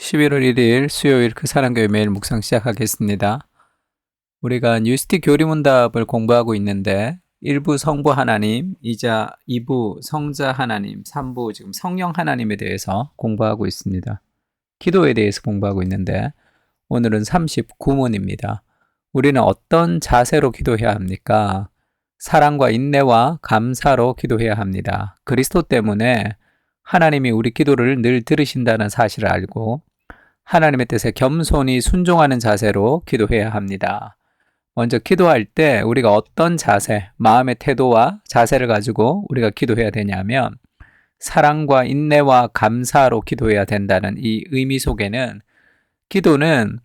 11월 1일 수요일 그 사랑교회 매일 묵상 시작하겠습니다. 우리가 뉴스틱 교리문답을 공부하고 있는데 1부 성부 하나님, 2부 성자 하나님, 3부 지금 성령 하나님에 대해서 공부하고 있습니다. 기도에 대해서 공부하고 있는데 오늘은 39문입니다. 우리는 어떤 자세로 기도해야 합니까? 사랑과 인내와 감사로 기도해야 합니다. 그리스도 때문에 하나님이 우리 기도를 늘 들으신다는 사실을 알고 하나님의 뜻에 겸손히 순종하는 자세로 기도해야 합니다. 먼저 기도할 때 우리가 어떤 자세, 마음의 태도와 자세를 가지고 우리가 기도해야 되냐면 사랑과 인내와 감사로 기도해야 된다는 이 의미 속에는 기도는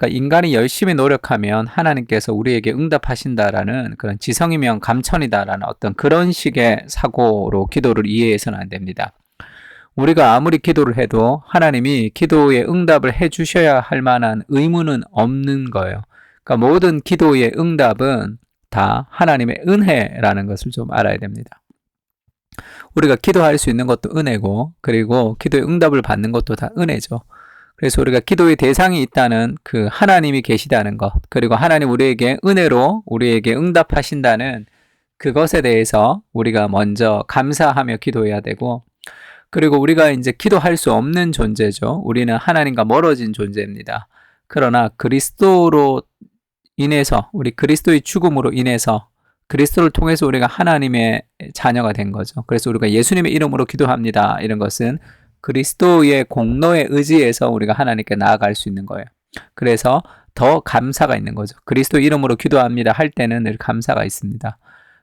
인간이 열심히 노력하면 하나님께서 우리에게 응답하신다라는 그런 지성이면 감천이다라는 어떤 그런 식의 사고로 기도를 이해해서는 안 됩니다. 우리가 아무리 기도를 해도 하나님이 기도에 응답을 해주셔야 할 만한 의무는 없는 거예요. 그러니까 모든 기도의 응답은 다 하나님의 은혜라는 것을 좀 알아야 됩니다. 우리가 기도할 수 있는 것도 은혜고, 그리고 기도의 응답을 받는 것도 다 은혜죠. 그래서 우리가 기도의 대상이 있다는 그 하나님이 계시다는 것, 그리고 하나님 우리에게 은혜로 우리에게 응답하신다는 그것에 대해서 우리가 먼저 감사하며 기도해야 되고, 그리고 우리가 이제 기도할 수 없는 존재죠. 우리는 하나님과 멀어진 존재입니다. 그러나 그리스도로 인해서, 우리 그리스도의 죽음으로 인해서 그리스도를 통해서 우리가 하나님의 자녀가 된 거죠. 그래서 우리가 예수님의 이름으로 기도합니다. 이런 것은 그리스도의 공로에 의지해서 우리가 하나님께 나아갈 수 있는 거예요. 그래서 더 감사가 있는 거죠. 그리스도 이름으로 기도합니다 할 때는 늘 감사가 있습니다.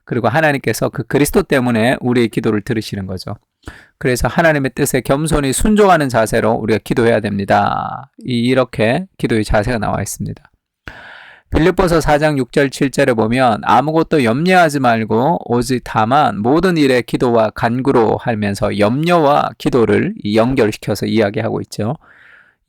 그리고 하나님께서 그 그리스도 때문에 우리의 기도를 들으시는 거죠. 그래서 하나님의 뜻에 겸손히 순종하는 자세로 우리가 기도해야 됩니다. 이렇게 기도의 자세가 나와 있습니다. 빌립보서 4장 6절 7절에 보면 아무것도 염려하지 말고 오직 다만 모든 일에 기도와 간구로 하면서 염려와 기도를 연결시켜서 이야기하고 있죠.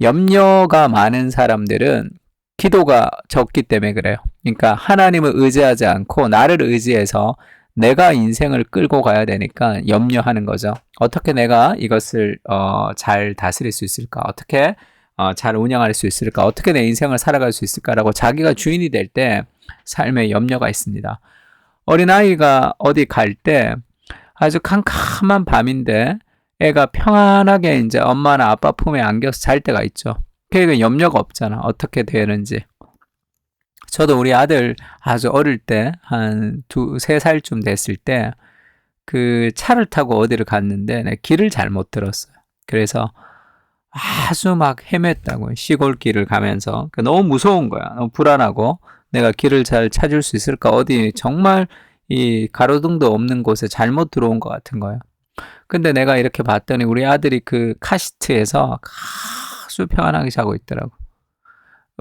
염려가 많은 사람들은 기도가 적기 때문에 그래요. 그러니까 하나님을 의지하지 않고 나를 의지해서 내가 인생을 끌고 가야 되니까 염려하는 거죠. 어떻게 내가 이것을 잘 다스릴 수 있을까? 어떻게 잘 운영할 수 있을까? 어떻게 내 인생을 살아갈 수 있을까라고 자기가 주인이 될 때 삶에 염려가 있습니다. 어린아이가 어디 갈 때 아주 캄캄한 밤인데 애가 평안하게 이제 엄마나 아빠 품에 안겨서 잘 때가 있죠. 그러니까 염려가 없잖아. 어떻게 되는지. 저도 우리 아들 아주 어릴 때 한 3살쯤 됐을 때 그 차를 타고 어디를 갔는데 길을 잘못 들었어요. 그래서 아주 막 헤맸다고 시골길을 가면서 너무 무서운 거야. 너무 불안하고 내가 길을 잘 찾을 수 있을까? 어디 정말 이 가로등도 없는 곳에 잘못 들어온 것 같은 거예요. 근데 내가 이렇게 봤더니 우리 아들이 그 카시트에서 아주 평안하게 자고 있더라고.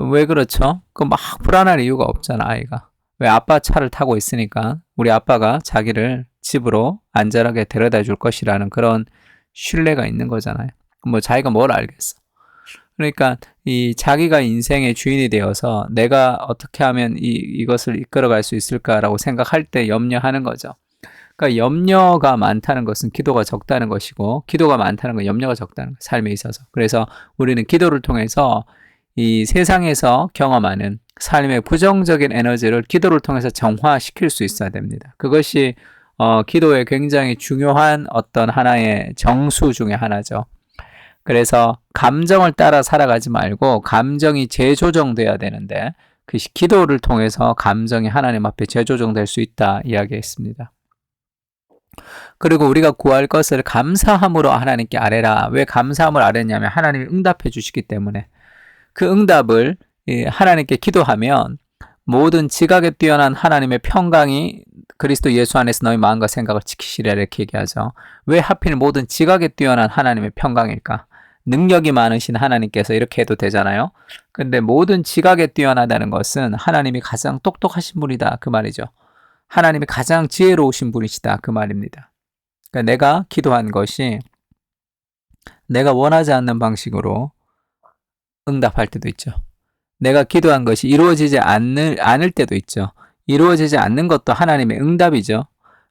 왜 그렇죠? 그 막 불안할 이유가 없잖아, 아이가. 왜 아빠 차를 타고 있으니까 우리 아빠가 자기를 집으로 안전하게 데려다 줄 것이라는 그런 신뢰가 있는 거잖아요. 뭐 자기가 뭘 알겠어. 그러니까 이 자기가 인생의 주인이 되어서 내가 어떻게 하면 이것을 이끌어갈 수 있을까라고 생각할 때 염려하는 거죠. 그러니까 염려가 많다는 것은 기도가 적다는 것이고 기도가 많다는 건 염려가 적다는 거예요. 삶에 있어서. 그래서 우리는 기도를 통해서 이 세상에서 경험하는 삶의 부정적인 에너지를 기도를 통해서 정화시킬 수 있어야 됩니다. 그것이 기도의 굉장히 중요한 어떤 하나의 정수 중에 하나죠. 그래서 감정을 따라 살아가지 말고 감정이 재조정돼야 되는데 그 기도를 통해서 감정이 하나님 앞에 재조정될 수 있다 이야기했습니다. 그리고 우리가 구할 것을 감사함으로 하나님께 아뢰라. 왜 감사함을 아뢰냐면 하나님이 응답해 주시기 때문에 그 응답을 하나님께 기도하면 모든 지각에 뛰어난 하나님의 평강이 그리스도 예수 안에서 너희 마음과 생각을 지키시리라 이렇게 얘기하죠. 왜 하필 모든 지각에 뛰어난 하나님의 평강일까? 능력이 많으신 하나님께서 이렇게 해도 되잖아요. 근데 모든 지각에 뛰어나다는 것은 하나님이 가장 똑똑하신 분이다 그 말이죠. 하나님이 가장 지혜로우신 분이시다 그 말입니다. 그러니까 내가 기도한 것이 내가 원하지 않는 방식으로 응답할 때도 있죠. 내가 기도한 것이 이루어지지 않을 때도 있죠. 이루어지지 않는 것도 하나님의 응답이죠.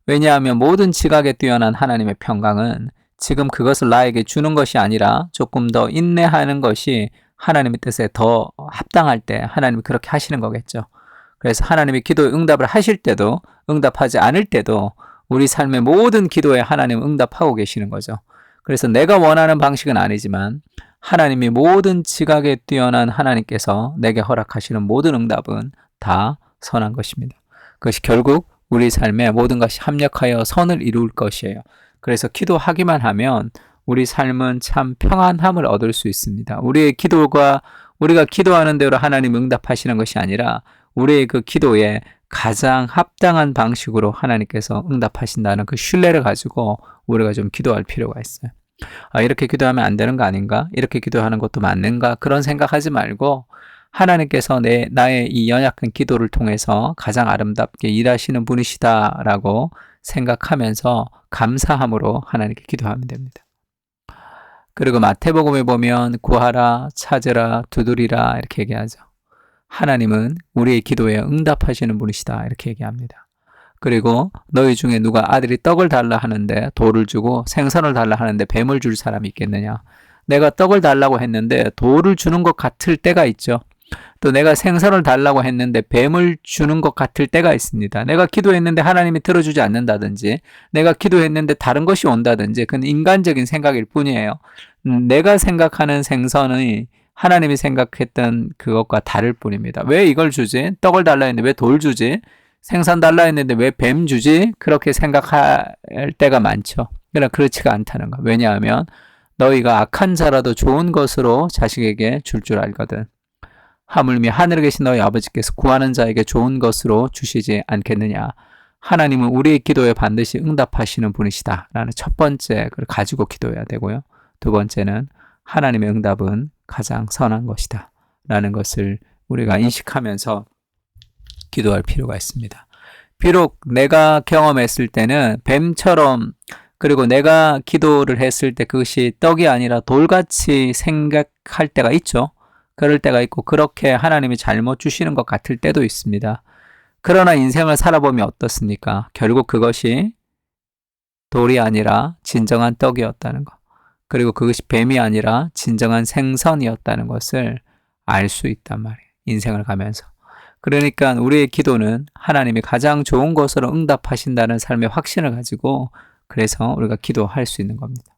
왜냐하면 모든 지각에 뛰어난 하나님의 평강은 지금 그것을 나에게 주는 것이 아니라 조금 더 인내하는 것이 하나님의 뜻에 더 합당할 때 하나님이 그렇게 하시는 거겠죠. 그래서 하나님이 기도에 응답을 하실 때도 응답하지 않을 때도 우리 삶의 모든 기도에 하나님은 응답하고 계시는 거죠. 그래서 내가 원하는 방식은 아니지만 하나님이 모든 지각에 뛰어난 하나님께서 내게 허락하시는 모든 응답은 다 선한 것입니다. 그것이 결국 우리 삶의 모든 것이 합력하여 선을 이룰 것이에요. 그래서 기도하기만 하면 우리 삶은 참 평안함을 얻을 수 있습니다. 우리의 기도가 우리가 기도하는 대로 하나님 응답하시는 것이 아니라 우리의 그 기도에 가장 합당한 방식으로 하나님께서 응답하신다는 그 신뢰를 가지고 우리가 좀 기도할 필요가 있어요. 이렇게 기도하면 안 되는 거 아닌가? 이렇게 기도하는 것도 맞는가? 그런 생각하지 말고 하나님께서 나의 이 연약한 기도를 통해서 가장 아름답게 일하시는 분이시다라고 생각하면서 감사함으로 하나님께 기도하면 됩니다. 그리고 마태복음에 보면 구하라, 찾으라, 두드리라 이렇게 얘기하죠. 하나님은 우리의 기도에 응답하시는 분이시다 이렇게 얘기합니다. 그리고 너희 중에 누가 아들이 떡을 달라 하는데 돌을 주고 생선을 달라 하는데 뱀을 줄 사람이 있겠느냐. 내가 떡을 달라고 했는데 돌을 주는 것 같을 때가 있죠. 또 내가 생선을 달라고 했는데 뱀을 주는 것 같을 때가 있습니다. 내가 기도했는데 하나님이 들어주지 않는다든지 내가 기도했는데 다른 것이 온다든지 그건 인간적인 생각일 뿐이에요. 내가 생각하는 생선이 하나님이 생각했던 그것과 다를 뿐입니다. 왜 이걸 주지? 떡을 달라 했는데 왜 돌 주지? 생선 달라 했는데 왜 뱀 주지? 그렇게 생각할 때가 많죠. 그러나 그렇지가 않다는 거. 왜냐하면 너희가 악한 자라도 좋은 것으로 자식에게 줄 줄 알거든. 하물며 하늘에 계신 너희 아버지께서 구하는 자에게 좋은 것으로 주시지 않겠느냐. 하나님은 우리의 기도에 반드시 응답하시는 분이시다 라는 첫 번째 걸 가지고 기도해야 되고요. 두 번째는 하나님의 응답은 가장 선한 것이다 라는 것을 우리가 인식하면서 기도할 필요가 있습니다. 비록 내가 경험했을 때는 뱀처럼 그리고 내가 기도를 했을 때 그것이 떡이 아니라 돌같이 생각할 때가 있죠. 그럴 때가 있고 그렇게 하나님이 잘못 주시는 것 같을 때도 있습니다. 그러나 인생을 살아보면 어떻습니까? 결국 그것이 돌이 아니라 진정한 떡이었다는 것. 그리고 그것이 뱀이 아니라 진정한 생선이었다는 것을 알 수 있단 말이에요. 인생을 가면서. 그러니까 우리의 기도는 하나님이 가장 좋은 것으로 응답하신다는 삶의 확신을 가지고 그래서 우리가 기도할 수 있는 겁니다.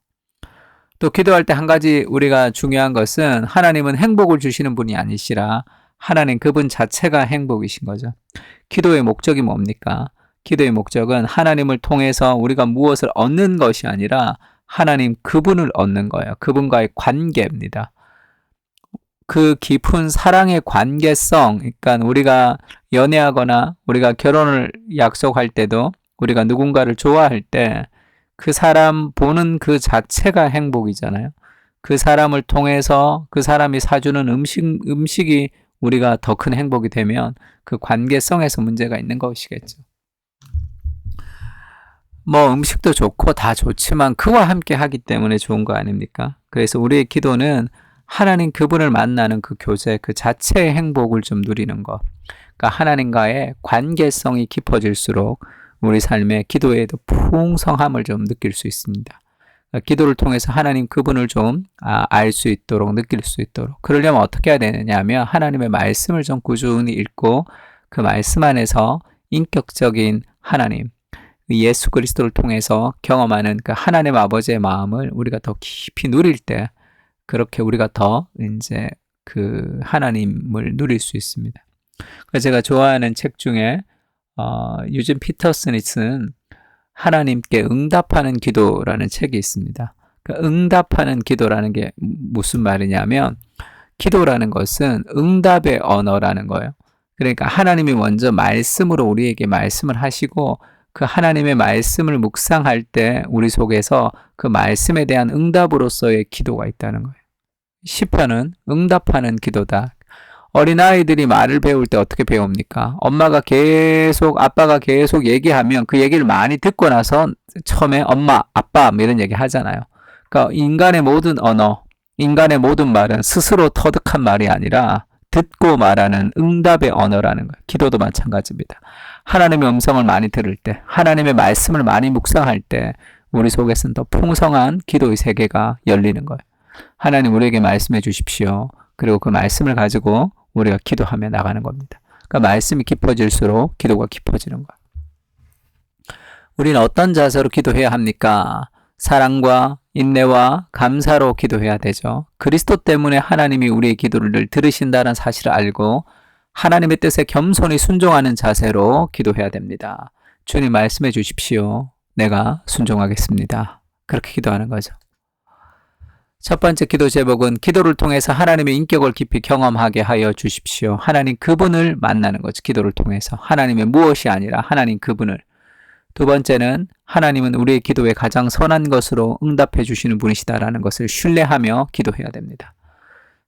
또 기도할 때 한 가지 우리가 중요한 것은 하나님은 행복을 주시는 분이 아니시라 하나님 그분 자체가 행복이신 거죠. 기도의 목적이 뭡니까? 기도의 목적은 하나님을 통해서 우리가 무엇을 얻는 것이 아니라 하나님 그분을 얻는 거예요. 그분과의 관계입니다. 그 깊은 사랑의 관계성, 그러니까 우리가 연애하거나 우리가 결혼을 약속할 때도 우리가 누군가를 좋아할 때 그 사람 보는 그 자체가 행복이잖아요. 그 사람을 통해서 그 사람이 사주는 음식이 우리가 더 큰 행복이 되면 그 관계성에서 문제가 있는 것이겠죠. 뭐 음식도 좋고 다 좋지만 그와 함께 하기 때문에 좋은 거 아닙니까? 그래서 우리의 기도는 하나님 그분을 만나는 그 교제 그 자체의 행복을 좀 누리는 것. 그러니까 하나님과의 관계성이 깊어질수록 우리 삶의 기도에도 풍성함을 좀 느낄 수 있습니다. 그러니까 기도를 통해서 하나님 그분을 좀 알 수 있도록 느낄 수 있도록 그러려면 어떻게 해야 되느냐 하면 하나님의 말씀을 좀 꾸준히 읽고 그 말씀 안에서 인격적인 하나님 예수 그리스도를 통해서 경험하는 그 하나님 아버지의 마음을 우리가 더 깊이 누릴 때 그렇게 우리가 더 이제 그 하나님을 누릴 수 있습니다. 그래서 제가 좋아하는 책 중에 유진 피터슨이 쓴 하나님께 응답하는 기도라는 책이 있습니다. 그 응답하는 기도라는 게 무슨 말이냐면 기도라는 것은 응답의 언어라는 거예요. 그러니까 하나님이 먼저 말씀으로 우리에게 말씀을 하시고 그 하나님의 말씀을 묵상할 때 우리 속에서 그 말씀에 대한 응답으로서의 기도가 있다는 거예요. 시편은 응답하는 기도다. 어린아이들이 말을 배울 때 어떻게 배웁니까? 아빠가 계속 얘기하면 그 얘기를 많이 듣고 나서 처음에 엄마, 아빠 이런 얘기 하잖아요. 그러니까 인간의 모든 언어, 인간의 모든 말은 스스로 터득한 말이 아니라 듣고 말하는 응답의 언어라는 거예요. 기도도 마찬가지입니다. 하나님의 음성을 많이 들을 때, 하나님의 말씀을 많이 묵상할 때 우리 속에서는 더 풍성한 기도의 세계가 열리는 거예요. 하나님 우리에게 말씀해 주십시오. 그리고 그 말씀을 가지고 우리가 기도하며 나가는 겁니다. 그러니까 말씀이 깊어질수록 기도가 깊어지는 거예요. 우리는 어떤 자세로 기도해야 합니까? 사랑과 인내와 감사로 기도해야 되죠. 그리스도 때문에 하나님이 우리의 기도를 들으신다는 사실을 알고 하나님의 뜻에 겸손히 순종하는 자세로 기도해야 됩니다. 주님 말씀해 주십시오. 내가 순종하겠습니다. 그렇게 기도하는 거죠. 첫 번째 기도 제목은 기도를 통해서 하나님의 인격을 깊이 경험하게 하여 주십시오. 하나님 그분을 만나는 거죠. 기도를 통해서. 하나님의 무엇이 아니라 하나님 그분을. 두 번째는 하나님은 우리의 기도에 가장 선한 것으로 응답해 주시는 분이시다라는 것을 신뢰하며 기도해야 됩니다.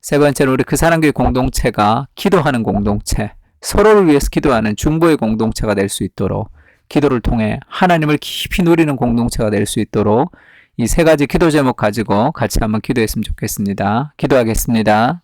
세 번째는 우리 그 사랑교회 공동체가 기도하는 공동체, 서로를 위해서 기도하는 중보의 공동체가 될 수 있도록 기도를 통해 하나님을 깊이 누리는 공동체가 될 수 있도록 이 세 가지 기도 제목 가지고 같이 한번 기도했으면 좋겠습니다. 기도하겠습니다.